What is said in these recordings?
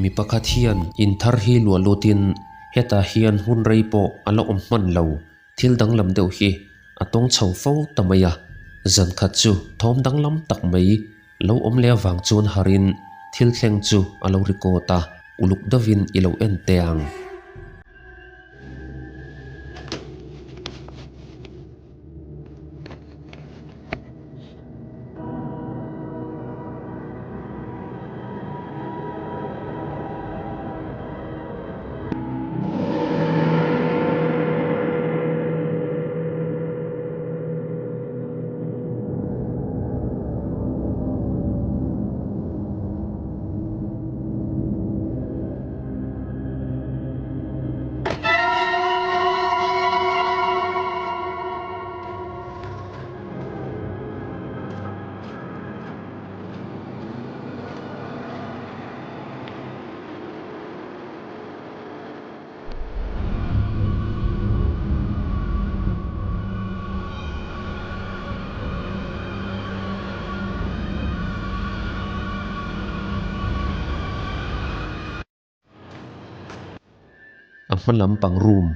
mi pakhat hian in thar hi lua lutin heta hian hun rei po alo om man lo thil dang lam deuh hi atong chho fo tamaya zan khat chu thom dang lam tak mai lo om le wang chun harin thil thleng chu alo rikota uluk dovin ilo en teang a hman lampang room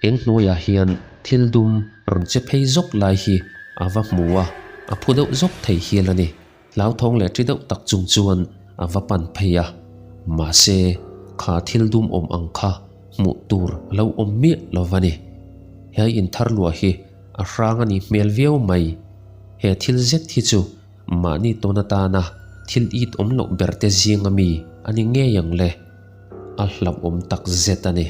eng hnuaiah hian thil dum ron che phei zawk lai hi ava hmua a phu deuh zawk thei hial ani Hlauhawm le tri deuh tak chung chuan ava pan pheia mahse kha thil dum om ang kha hmuh tur lo om mi lovani he in thar lua hi a hrang ani hmel viau mai he thil zet hi chu mani tonatana thil it om lo berte zingami ani nge yang le a hlam om tak zet ani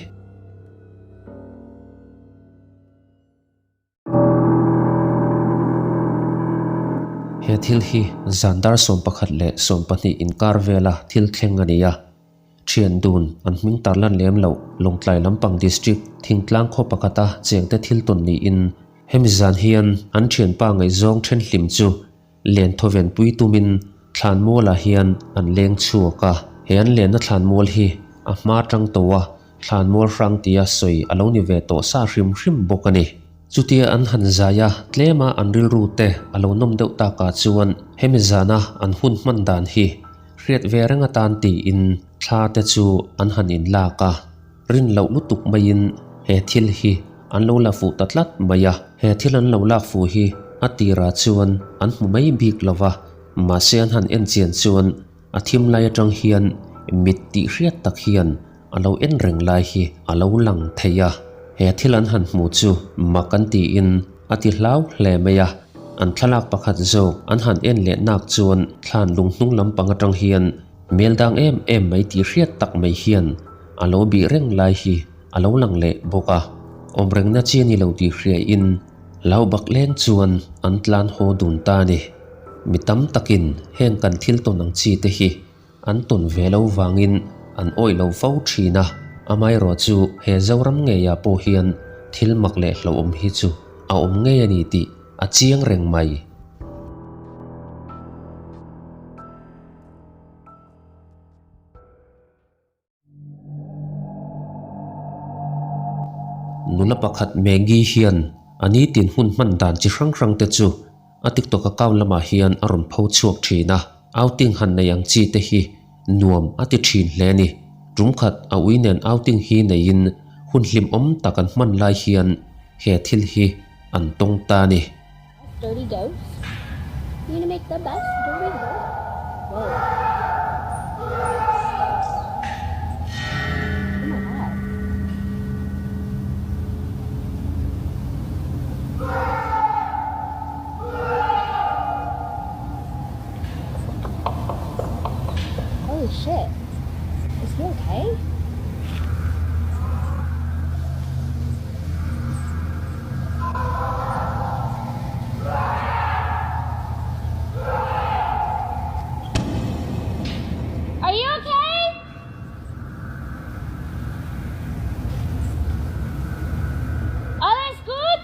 he thil hi zandar som pakhat le som pahnih in kar vela thil thleng ania thian dun an hming tarlan lem lo longtlai lampang district thingtlang kho pakata chengte thil ton ni in hemizan hian an thian pa ngai zong then hlim chu len thoven pui tumin thlan mola hian an leng chuaka he an len na thlan mol hi a hma tang towa thlan mol rang tia soi alo ni ve to sa hrim hrim bokani chutia an han zaya tlema an ril rute alo nom deuh ta ka chuan hemizana an hun man dan hi riat ve ranga tan ti in thla te chu an han in la ka rin lo lutuk main he thil hi an lo la fu tatlat maya he thil an lo lak fu hi atira chuan an hmu mai bik lova ma se an han en chian chuan a thim lai atang hian mit ti riat tak hian alo en reng lai hi alo lang theia he thil an han hmu chu makan ti in ati hlau hle meya an thalak pakhat zo an han en le nak chuan thlan lungnung lampang atang hian meldang em mai ti riat tak mai hian alo bi reng lai hi alo lang le boka omreng na chi ni lo ti hria in lau bak len chuan an tlan ho dun ta ni mitam takin heng kan thil ton ang chi te hi an ton velo wangin an oi lo fo thina amai ro chu he zoram nge ya po hian thil mak le hlo om hi chu a om nge ani ti a chiang reng mai nula pakhat Maggie hian ani tin hun man dan chi hrang hrang te chu a TikTok account lama hian aron pho chuak thina outing han na yang chi te hi nuam ati thin hle ni rumkhat a uinen outing hi nein hun hlim om takan man lai hian he thil hi an tong ta ni dirty ghost. You gonna make the best dirty ghost? Whoa. Holy shit. Is he okay? Are you okay? Alles gut?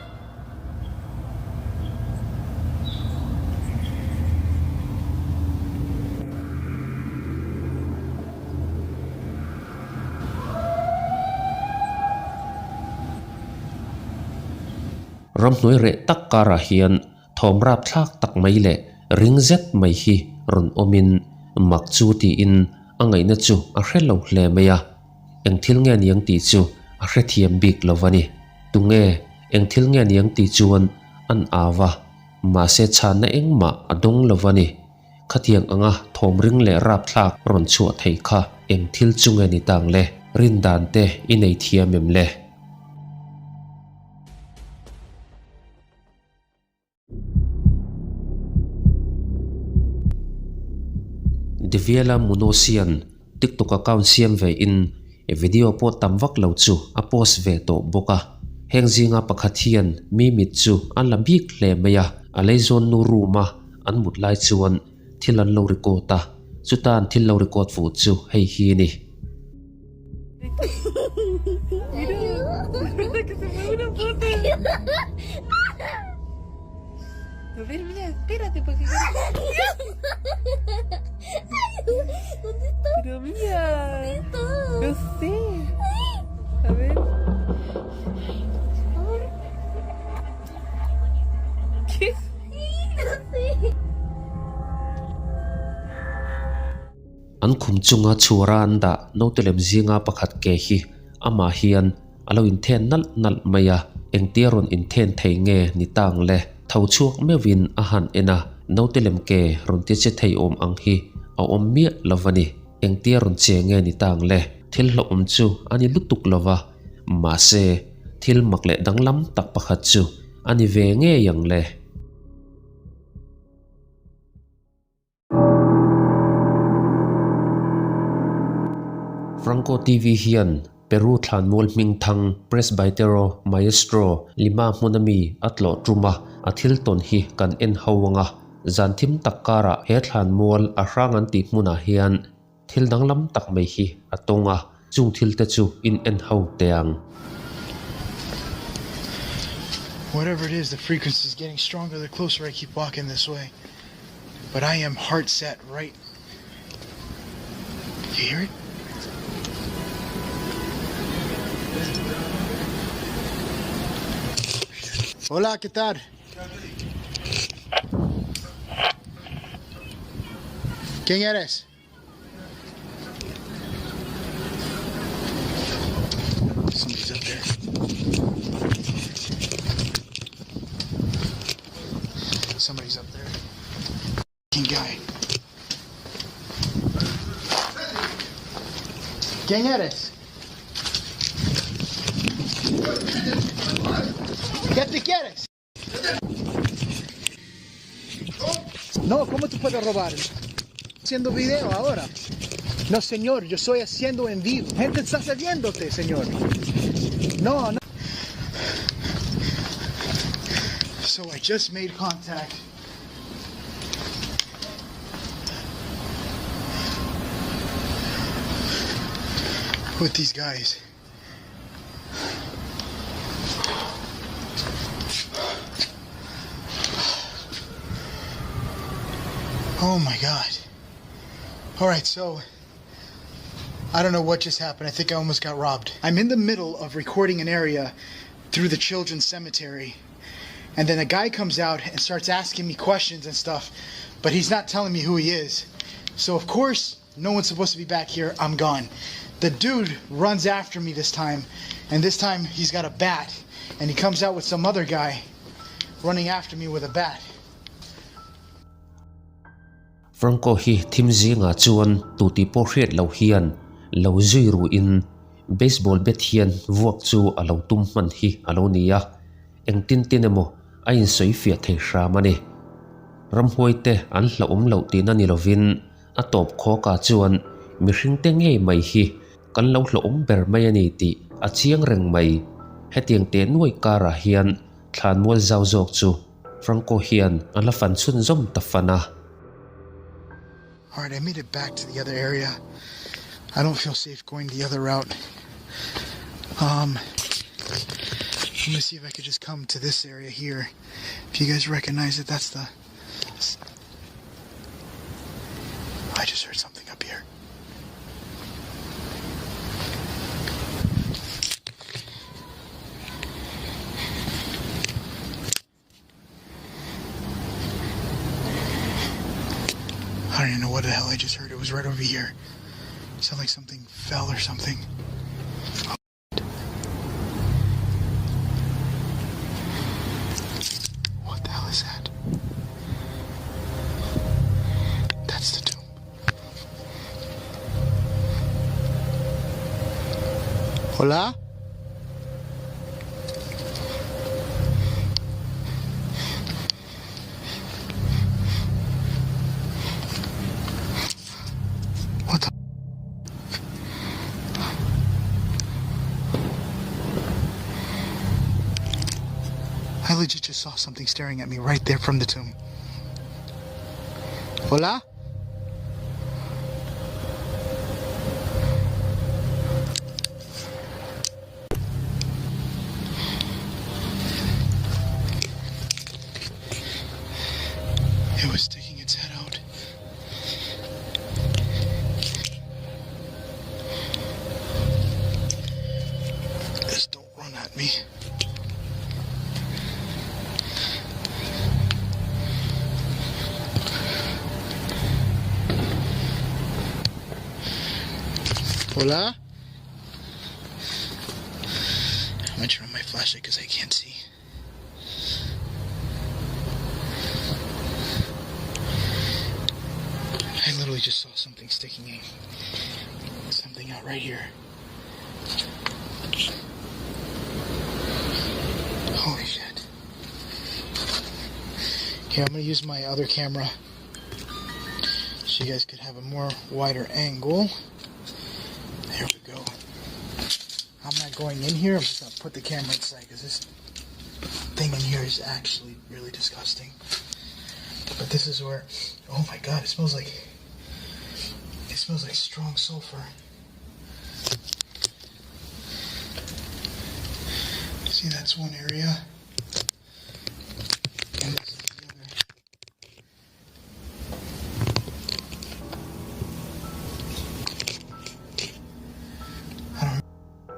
ram hnoi re tak kara hian thom rap thlak tak mai le ring zet mai hi ron omin mak chu ti in angai na chu a hre lo hle maya eng thil nge niang ti chu a hre thiam bik lovani tunge eng thil nge niang ti chuan an awa ma se chan na engma adong lovani khathiang anga thom ring le rap thlak ron chu thei kha eng thil chunge ni tang le rin dan te inei thiam em le Diviela Munosian TikTok account siam ve in e video po tamwak lo chu a post ve to boka hengzinga pakhathian mi mit chu an labik hle maya a leizon nu ruma an mutlai chuan thilan lo rekota chutan thil lo rekot fu chu hei hi ni A ver, mira, espérate porque... ¿Dónde está? Pero mira, ¿Dónde está? no sé. A ver. ¿Qué? No sé. an khum chunga chura an da no telem zinga pakhat ke hi ama hian alo in then nal maya eng tiaron in then thei nge ni tang le thau chuak mewin a han ena no telem ke ron ti che thei om ang hi a om mi lovani eng tiaron che nge ni tang le thil lo chu ani lutuk lova ma se thil makle danglam tak pakhat chu ani ve nge yang le Franco TV hian Peru thlanmol ming thang presbytero maestro lima munami atlo truma athil ton hi kan en hawanga zanthim takara he thlanmol a hrangan ti muna hian thil danglam tak mai hi atonga chung thil te chu in en haw teang Whatever it is, the frequency is getting stronger the closer I keep walking this way. But I am heart set right. You hear it? Hola, ¿qué tal? ¿Quién eres? Somebody's up there. Somebody's up there. Fucking guy. ¿Quién eres? ¿Qué te quieres? No, ¿cómo tú puedes robar? Haciendo video ahora. No, señor, yo estoy haciendo en vivo. Gente está saliéndote, señor. No, no. So I just made contact with these guys. Oh my God. All right, so I don't know what just happened. I think I almost got robbed. I'm in the middle of recording an area through the children's cemetery. And then a guy comes out and starts asking me questions and stuff, but he's not telling me who he is. So of course, no one's supposed to be back here. I'm gone. The dude runs after me this time, and this time he's got a bat, and he comes out with some other guy running after me with a bat. Franco hi thimzinga chuan tuti po hriat lo hian lo zui ru in baseball bat hian vuak chu alo tum man hi alo nia eng tin emo a in soi fia thei hramani ramhuaite an hlauhawm lo tina ni lovin a top kho ka chuan mi hring te ngei mai hi kan lo hlauhawm ber mai ani ti a chiang reng mai hetiang te nuai kara hian thlanmual zau zawk chu Franco hian an la fan chun zom ta fana. All right, I made it back to the other area. I don't feel safe going the other route. I'm gonna see if I could just come to this area here. If you guys recognize it, that's the... I just heard something up here. I don't even know what the hell I just heard. It was right over here. Sound like something fell or something. What the hell is that? That's the tomb. Hola? What the? I legit just saw something staring at me right there from the tomb. Hola? It was sticking its head out. Just don't run at me. Hola? I'm gonna turn on my flashlight because I can't see. I literally just saw something something out right here. Holy shit. Here, I'm gonna use my other camera so you guys could have a more wider angle. There we go. I'm not going in here, I'm just gonna put the camera inside because this thing in here is actually really disgusting. But this is where, oh my god, it smells like strong sulfur. See, that's one area. And this is the other.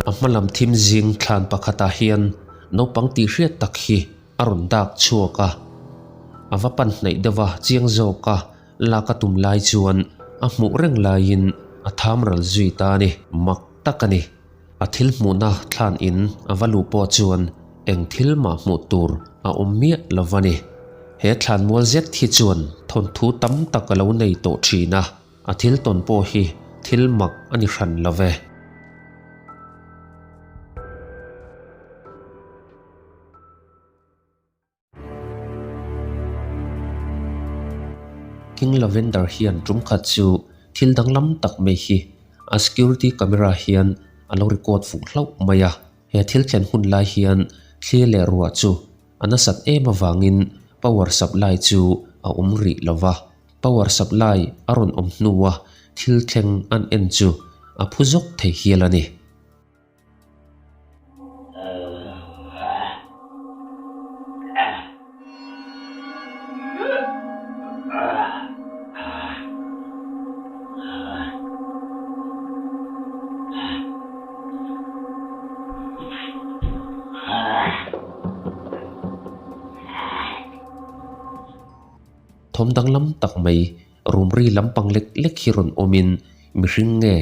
Amalam thim zing thlan pakhata hian no pangti hriat tak hi arun dak chuaka avapan hnai dewa chiang zo ka la ka tum lai chuan a hmu reng lain a tham ral zui ta ni mak takani a thil hmu na thlan in avalu po chuan eng thil ma hmu tur a ummia lovani he thlan mual zet thi chuan thon thu tam tak lo nei to thina a thil ton po hi thil mak ani hran love King Lavender hian tum khat chu thil dang lam tak mai hi a security camera hian a lo record fu hlau maya he thil thlen hun lai hian thli le ruwa chu ana sat ema wangin power supply chu a umri lova power supply aron nuwa thil thleng an en chu a phuzok thei hialani thom dang lam tak mai rumri lampang lek lek hiron omin mihring nge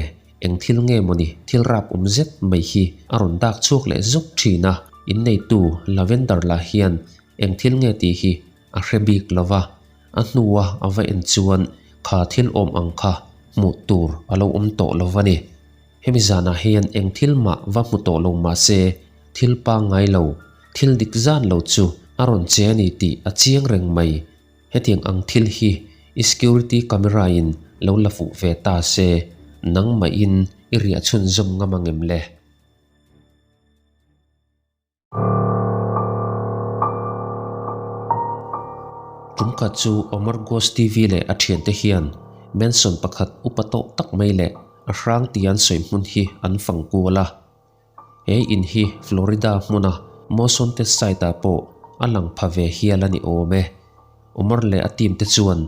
eng thil nge moni thil rap zet mai hi aron dak chuk le zok thina in nei tu lavender la hian eng thil nge ti hi a hrebik lova a hnuwa ava en chuan kha thil om angkha mu tur alo to lovani hemi zana hian eng thil ma va mu to lo ma se thil pa ngai lo thil dik zan lo chu aron che ni ti a chiang reng mai hetiang ang thil hi security camera in lo lafu ve ta se nang ma in iria chun zom ngamangem le tumka chu Omar Ghost TV le a thian te hian mention pakhat upato tak mai le a hrang tian soim mun hi an fangkula he in hi Florida muna moson te saita po alang phave hialani ome Umar le atim te chuan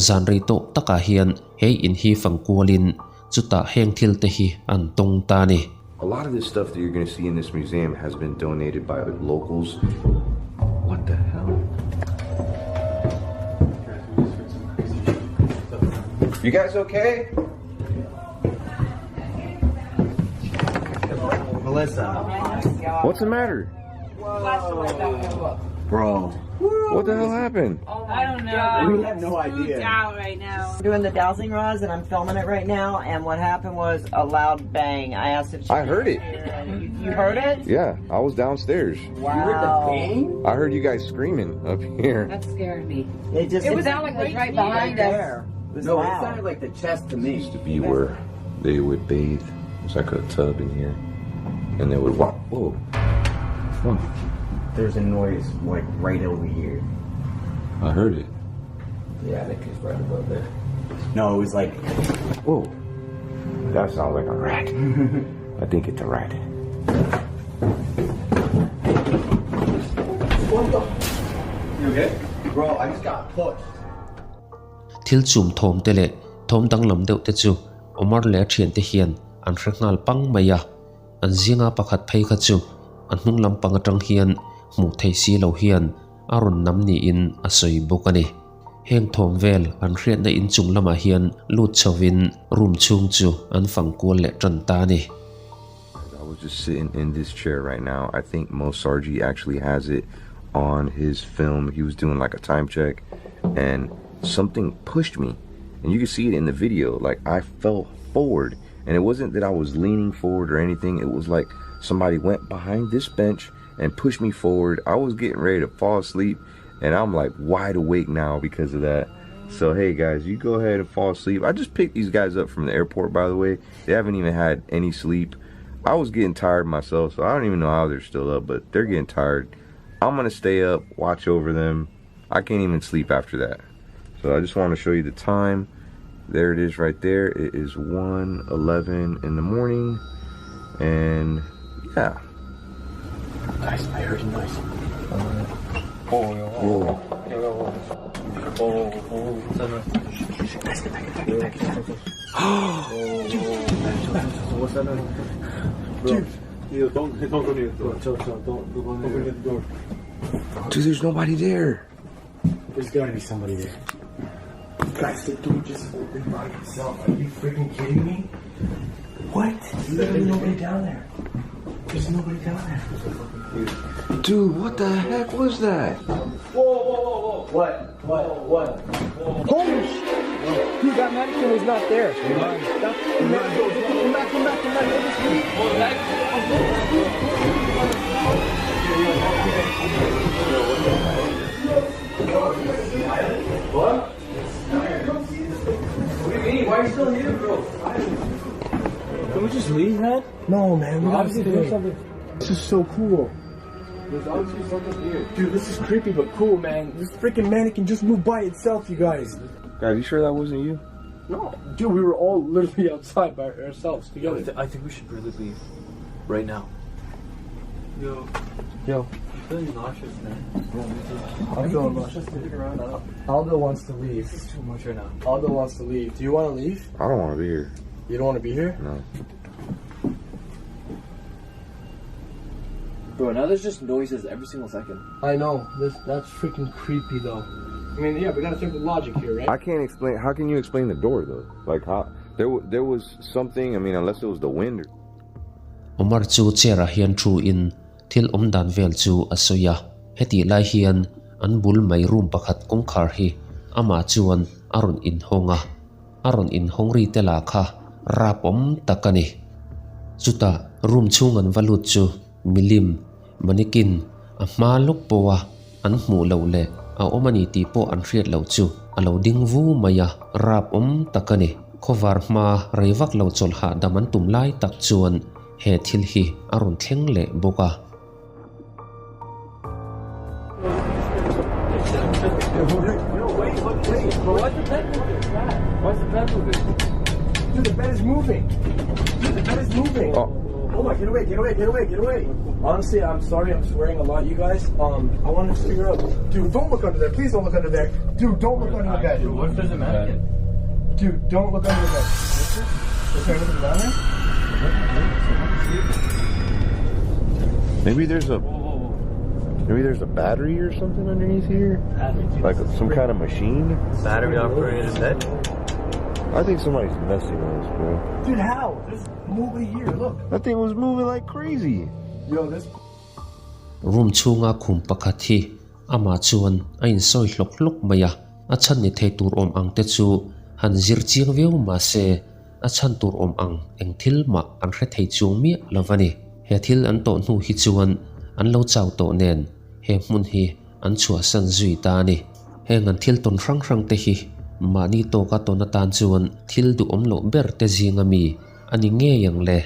zanri to taka hian he in hi fangkualin chuta heng thil te hi an tong ta ni A lot of this stuff that you're going to see in this museum has been donated by locals. What the hell? You guys okay? Melissa. What's the matter? Bro. What the hell happened? I don't know. We have no idea. Out right now. I'm doing the dowsing rods and I'm filming it right now. And what happened was a loud bang. I asked if she I heard it. You heard it? Yeah, I was downstairs. Wow. I heard you guys screaming up here. That scared me. It just It was sounded like it was right behind us. there. It was No, loud. it sounded like the chest to me. Used to be where they would bathe. It's like a tub in here, and they would walk. Whoa! There's a noise like right over here. I heard it. Yeah, I think it's right above there. No, it was like, Whoa! That sounds like a rat. I think it's a rat. you okay? Bro, I just got pushed. Thil chum thom te le thom dang lam deuh te chu Omar le thian te hian an hrengal pang maya an zinga pakhat phei kha chu an hnung lampang atang hian hmu thei si lo hian aron nam ni in a soi bok ani heng thom vel an hriat na in chung lama hian lut chawin room chung chu an fangkual le tan ta ni. I was just sitting in this chair right now. I think Mo Sargi actually has it on his film. He was doing like a time check and something pushed me, and you can see it in the video. Like I fell forward, and it wasn't that I was leaning forward or anything. It was like somebody went behind this bench and pushed me forward. I was getting ready to fall asleep, and I'm like wide awake now because of that. So hey guys, you go ahead and fall asleep. I just picked these guys up from the airport, by the way. They haven't even had any sleep. I was getting tired myself, so I don't even know how they're still up, but they're getting tired. I'm gonna stay up, watch over them. I can't even sleep after that. So I just want to show you the time. There it is right there. It is 1:11 in the morning. And yeah. Guys, I heard a noise. Whoa. Guys, get back. What's that noise? Dude. Don't go near the door. Don't go near the door. Dude, there's nobody there. There's gotta be somebody there. Guys, the dude just opened by himself. Are you freaking kidding me? What? There's literally nobody down there. There's nobody down there. Dude, what the heck was that? Whoa. What? Holy shit! Dude, that mannequin was not there. Come back. What? What do you mean? Why are you still here, bro? Can we just leave, man? No, man. We gotta do something. This is so cool. There's obviously something here. Dude, this is creepy but cool, man. This freaking mannequin just moved by itself, you guys. Guys, you sure that wasn't you? No. Dude, we were all literally outside by ourselves together. I think we should really leave right now. Yo. I'm feeling nauseous, man. I'm feeling nauseous. Aldo wants to leave. This is too much right now. Aldo wants to leave. Do you want to leave? I don't want to be here. You don't want to be here? No. Bro, now there's just noises every single second. I know. That's freaking creepy, though. I mean, yeah, we gotta think with logic here, right? I can't explain. How can you explain the door though? Like how there was something. I mean, unless it was the wind. Omar chu chera hian thu in thil dan vel chu asoya heti lai hian an bul mai room pakhat kong khar hi ama chuan aron in hong ri te la kha rapom takani chuta room chung an valut chu milim manikin a hma lok powa an hmu lo le a omani ti po an hriat lo chu a lo ding vu maya rapom takani khovar hma reivak lo chol ha daman tum lai tak chuan he thil hi aron thleng le boka. Why's the bed moving? Dude, the bed is moving. Oh my, get away. Honestly, I'm sorry, I'm swearing a lot, you guys. I want to figure out. Dude, don't look under there. Please don't look under there. Dude, don't look under the bed. Dude, what if there's a mannequin? Dude, don't look under the bed. Is there anything down there? Maybe there's a battery or something underneath here. Like some kind of machine. Battery operated bed? I think somebody's messing with us, bro. Dude, how? Just move it here. Look. That thing was moving like crazy. Yo, this. room chunga khum pakhat hi ama chuan a in soi hlok maya a chan ni thei tur om ang te chu han zir chiang veu ma se a chan tur om ang eng thil ma an hre thei chung mi lovani he thil an to nu hi chuan an lo chau to nen he mun hi an chua san zui ta ni he ngan thil ton rang te hi ma ni to ka to na tan chuan thil du om lo ber te zinga mi ani nge yang le